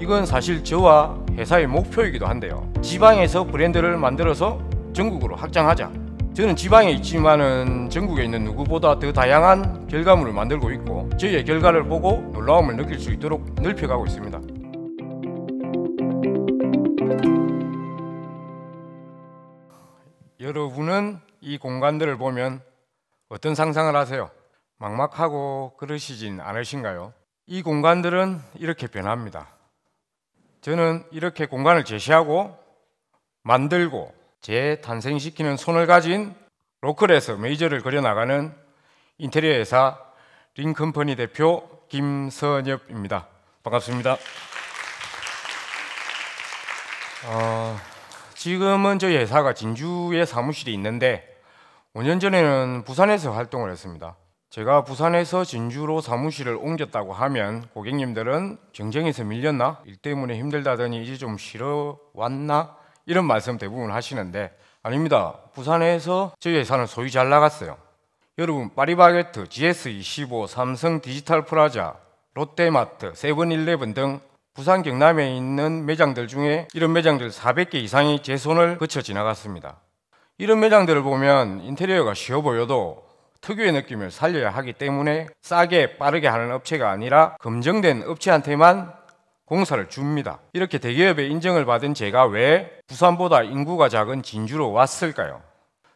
이건 사실 저와 회사의 목표이기도 한데요. 지방에서 브랜드를 만들어서 전국으로 확장하자. 저는 지방에 있지만은 전국에 있는 누구보다 더 다양한 결과물을 만들고 있고 저희의 결과를 보고 놀라움을 느낄 수 있도록 넓혀가고 있습니다. 여러분은 이 공간들을 보면 어떤 상상을 하세요? 막막하고 그러시진 않으신가요? 이 공간들은 이렇게 변합니다. 저는 이렇게 공간을 제시하고 만들고 재탄생시키는 손을 가진 로컬에서 메이저를 그려나가는 인테리어 회사 링컴퍼니 대표 김선엽입니다. 반갑습니다. 지금은 저희 회사가 진주에 사무실이 있는데 5년 전에는 부산에서 활동을 했습니다. 제가 부산에서 진주로 사무실을 옮겼다고 하면 고객님들은 경쟁에서 밀렸나? 일 때문에 힘들다더니 이제 좀 쉬러 왔나? 이런 말씀 대부분 하시는데 아닙니다. 부산에서 저희 회사는 소위 잘 나갔어요. 여러분 파리바게트, GS25, 삼성 디지털 플라자, 롯데마트, 세븐일레븐 등 부산 경남에 있는 매장들 중에 이런 매장들 400개 이상이 제 손을 거쳐 지나갔습니다. 이런 매장들을 보면 인테리어가 쉬워 보여도 특유의 느낌을 살려야 하기 때문에 싸게 빠르게 하는 업체가 아니라 검증된 업체한테만 공사를 줍니다. 이렇게 대기업의 인정을 받은 제가 왜 부산보다 인구가 작은 진주로 왔을까요?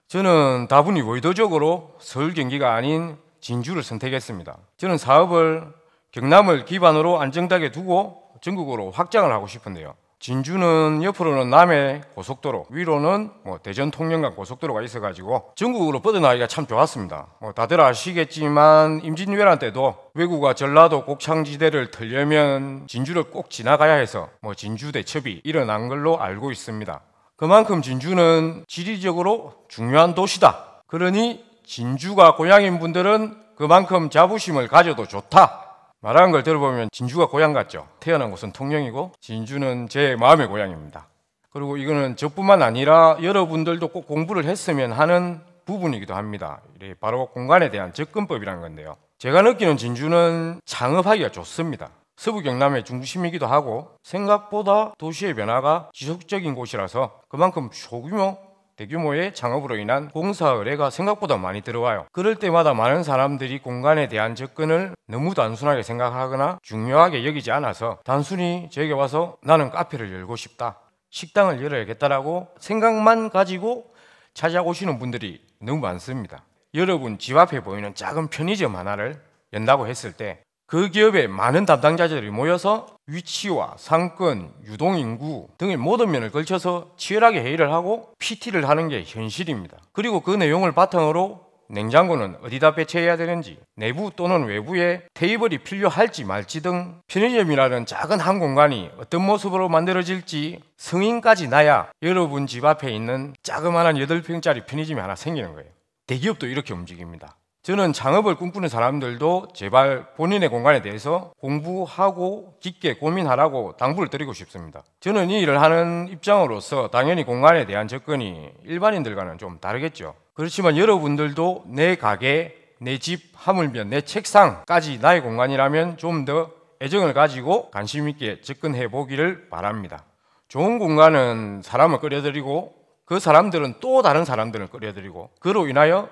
저는 다분히 의도적으로 서울 경기가 아닌 진주를 선택했습니다. 저는 사업을 경남을 기반으로 안정되게 두고 전국으로 확장을 하고 싶은데요. 진주는 옆으로는 남해 고속도로, 위로는 대전 통영간 고속도로가 있어가지고 전국으로 뻗어나가기가 참 좋았습니다. 다들 아시겠지만 임진왜란 때도 왜구가 전라도 곡창지대를 털려면 진주를 꼭 지나가야 해서 진주 대첩이 일어난 걸로 알고 있습니다. 그만큼 진주는 지리적으로 중요한 도시다. 그러니 진주가 고향인 분들은 그만큼 자부심을 가져도 좋다. 말하는 걸 들어보면 진주가 고향 같죠? 태어난 곳은 통영이고 진주는 제 마음의 고향입니다. 그리고 이거는 저뿐만 아니라 여러분들도 꼭 공부를 했으면 하는 부분이기도 합니다. 바로 공간에 대한 접근법이라는 건데요. 제가 느끼는 진주는 창업하기가 좋습니다. 서부 경남의 중심이기도 하고 생각보다 도시의 변화가 지속적인 곳이라서 그만큼 소규모 대규모의 창업으로 인한 공사 의뢰가 생각보다 많이 들어와요. 그럴 때마다 많은 사람들이 공간에 대한 접근을 너무 단순하게 생각하거나 중요하게 여기지 않아서 단순히 저에게 와서 나는 카페를 열고 싶다, 식당을 열어야겠다라고 생각만 가지고 찾아오시는 분들이 너무 많습니다. 여러분 집 앞에 보이는 작은 편의점 하나를 연다고 했을 때 그 기업의 많은 담당자들이 모여서 위치와 상권, 유동인구 등의 모든 면을 걸쳐서 치열하게 회의를 하고 PT를 하는 게 현실입니다. 그리고 그 내용을 바탕으로 냉장고는 어디다 배치해야 되는지, 내부 또는 외부에 테이블이 필요할지 말지 등 편의점이라는 작은 한 공간이 어떤 모습으로 만들어질지 승인까지 나야 여러분 집 앞에 있는 자그마한 8평짜리 편의점이 하나 생기는 거예요. 대기업도 이렇게 움직입니다. 저는 창업을 꿈꾸는 사람들도 제발 본인의 공간에 대해서 공부하고 깊게 고민하라고 당부를 드리고 싶습니다. 저는 이 일을 하는 입장으로서 당연히 공간에 대한 접근이 일반인들과는 좀 다르겠죠. 그렇지만 여러분들도 내 가게, 내 집, 하물며 내 책상까지 나의 공간이라면 좀 더 애정을 가지고 관심 있게 접근해 보기를 바랍니다. 좋은 공간은 사람을 끌어들이고 그 사람들은 또 다른 사람들을 끌어들이고 그로 인하여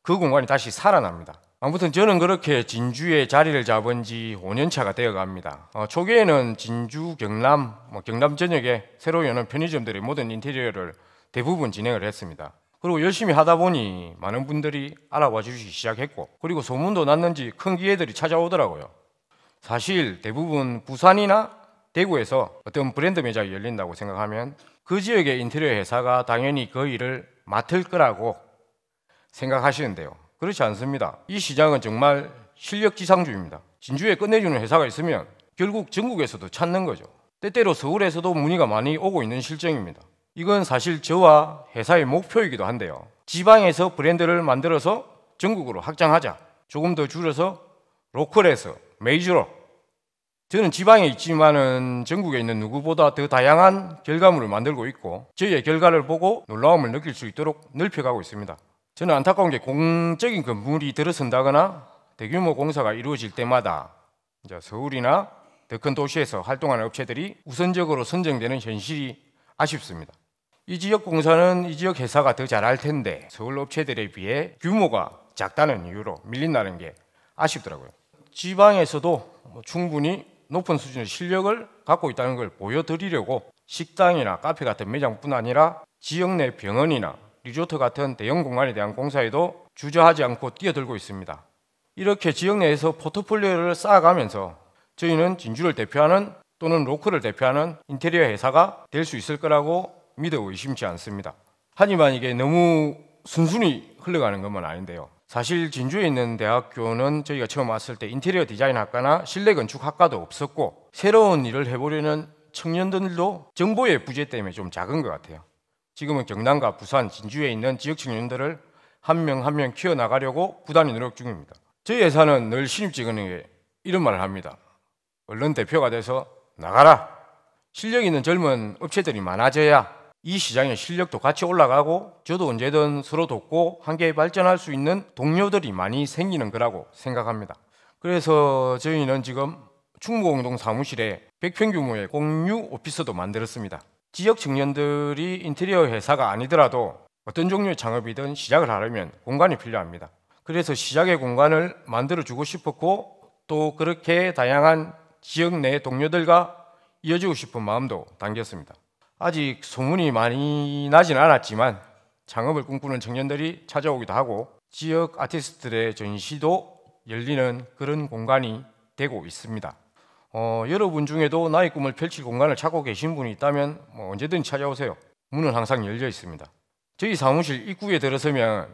그 공간이 다시 살아납니다. 아무튼 저는 그렇게 진주에 자리를 잡은 지 5년차가 되어갑니다. 초기에는 진주, 경남, 경남 전역에 새로 여는 편의점들의 모든 인테리어를 대부분 진행을 했습니다. 그리고 열심히 하다 보니 많은 분들이 알아봐 주시기 시작했고 그리고 소문도 났는지 큰 기회들이 찾아오더라고요. 사실 대부분 부산이나 대구에서 어떤 브랜드 매장이 열린다고 생각하면 그 지역의 인테리어 회사가 당연히 그 일을 맡을 거라고 생각하시는데요. 그렇지 않습니다. 이 시장은 정말 실력지상주의입니다. 진주에 끝내주는 회사가 있으면 결국 전국에서도 찾는 거죠. 때때로 서울에서도 문의가 많이 오고 있는 실정입니다. 이건 사실 저와 회사의 목표이기도 한데요. 지방에서 브랜드를 만들어서 전국으로 확장하자. 조금 더 줄여서 로컬에서 메이저로. 저는 지방에 있지만은 전국에 있는 누구보다 더 다양한 결과물을 만들고 있고 저희의 결과를 보고 놀라움을 느낄 수 있도록 넓혀가고 있습니다. 저는 안타까운 게 공적인 건물이 들어선다거나 대규모 공사가 이루어질 때마다 이제 서울이나 더 큰 도시에서 활동하는 업체들이 우선적으로 선정되는 현실이 아쉽습니다. 이 지역 공사는 이 지역 회사가 더 잘할 텐데 서울 업체들에 비해 규모가 작다는 이유로 밀린다는 게 아쉽더라고요. 지방에서도 충분히 높은 수준의 실력을 갖고 있다는 걸 보여드리려고 식당이나 카페 같은 매장뿐 아니라 지역 내 병원이나 리조트 같은 대형 공간에 대한 공사에도 주저하지 않고 뛰어들고 있습니다. 이렇게 지역 내에서 포트폴리오를 쌓아가면서 저희는 진주를 대표하는 또는 로컬을 대표하는 인테리어 회사가 될 수 있을 거라고 믿어 의심치 않습니다. 하지만 이게 너무 순순히 흘러가는 것만 아닌데요. 사실 진주에 있는 대학교는 저희가 처음 왔을 때 인테리어 디자인 학과나 실내 건축 학과도 없었고 새로운 일을 해보려는 청년들도 정보의 부재 때문에 좀 작은 것 같아요. 지금은 경남과 부산, 진주에 있는 지역 청년들을 한 명 한 명 키워나가려고 부단히 노력 중입니다. 저희 회사는 늘 신입 직원에게 이런 말을 합니다. 얼른 대표가 돼서 나가라. 실력 있는 젊은 업체들이 많아져야 이 시장의 실력도 같이 올라가고 저도 언제든 서로 돕고 함께 발전할 수 있는 동료들이 많이 생기는 거라고 생각합니다. 그래서 저희는 지금 충무공동 사무실에 100평 규모의 공유 오피스도 만들었습니다. 지역 청년들이 인테리어 회사가 아니더라도 어떤 종류의 창업이든 시작을 하려면 공간이 필요합니다. 그래서 시작의 공간을 만들어주고 싶었고 또 그렇게 다양한 지역 내 동료들과 이어지고 싶은 마음도 담겼습니다. 아직 소문이 많이 나진 않았지만 창업을 꿈꾸는 청년들이 찾아오기도 하고 지역 아티스트들의 전시도 열리는 그런 공간이 되고 있습니다. 여러분 중에도 나의 꿈을 펼칠 공간을 찾고 계신 분이 있다면 언제든 찾아오세요. 문은 항상 열려 있습니다. 저희 사무실 입구에 들어서면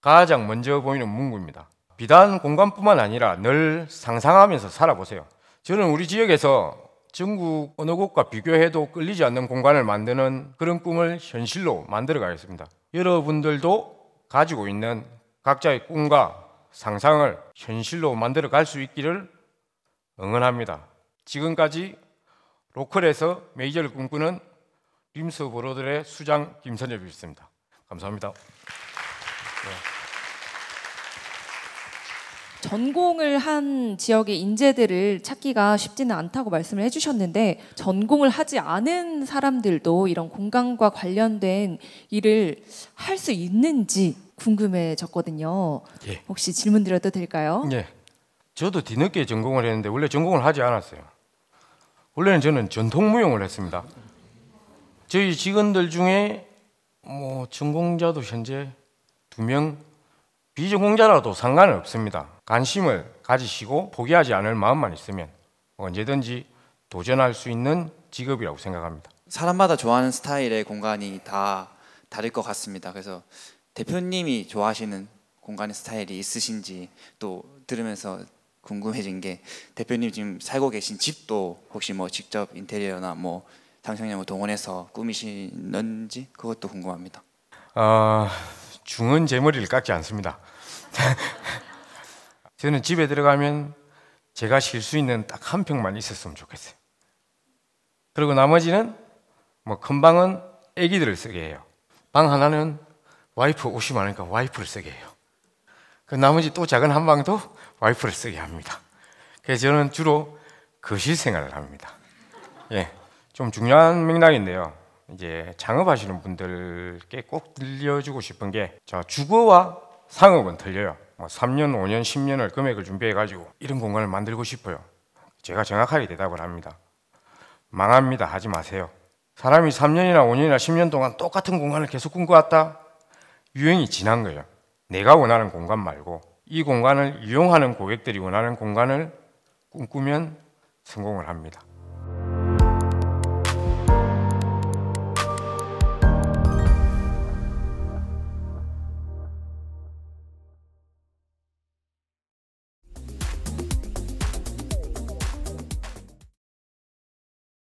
가장 먼저 보이는 문구입니다. 비단 공간뿐만 아니라 늘 상상하면서 살아보세요. 저는 우리 지역에서 전국 어느 곳과 비교해도 끌리지 않는 공간을 만드는 그런 꿈을 현실로 만들어 가겠습니다. 여러분들도 가지고 있는 각자의 꿈과 상상을 현실로 만들어 갈 수 있기를 응원합니다. 지금까지 로컬에서 메이저를 꿈꾸는 림스 브로들의 수장 김선엽이었습니다. 감사합니다. 전공을 한 지역의 인재들을 찾기가 쉽지는 않다고 말씀을 해주셨는데 전공을 하지 않은 사람들도 이런 공간과 관련된 일을 할 수 있는지 궁금해졌거든요. 예. 혹시 질문 드려도 될까요? 예. 저도 뒤늦게 전공을 했는데 원래 전공을 하지 않았어요. 원래는 저는 전통무용을 했습니다. 저희 직원들 중에 전공자도 현재 2명, 비전공자라도 상관은 없습니다. 관심을 가지시고 포기하지 않을 마음만 있으면 언제든지 도전할 수 있는 직업이라고 생각합니다. 사람마다 좋아하는 스타일의 공간이 다 다를 것 같습니다. 그래서 대표님이 좋아하시는 공간의 스타일이 있으신지 또 들으면서 궁금해진 게 대표님 지금 살고 계신 집도 혹시 직접 인테리어나 장청년 동원해서 꾸미시는지 그것도 궁금합니다. 중은 제 머리를 깎지 않습니다. 저는 집에 들어가면 제가 쉴 수 있는 딱 한 평만 있었으면 좋겠어요. 그리고 나머지는 큰 방은 애기들을 쓰게 해요. 방 하나는 와이프 옷이 많으니까 와이프를 쓰게 해요. 그 나머지 또 작은 한 방도 와이프를 쓰게 합니다. 그래서 저는 주로 거실 생활을 합니다. 예, 좀 중요한 맥락인데요. 이제 창업하시는 분들께 꼭 들려주고 싶은 게 주거와 상업은 틀려요. 3년, 5년, 10년을 금액을 준비해가지고 이런 공간을 만들고 싶어요. 제가 정확하게 대답을 합니다. 망합니다. 하지 마세요. 사람이 3년이나 5년이나 10년 동안 똑같은 공간을 계속 꿈꿔왔다? 유행이 지난 거예요. 내가 원하는 공간 말고 이 공간을 이용하는 고객들이 원하는 공간을 꿈꾸면 성공을 합니다.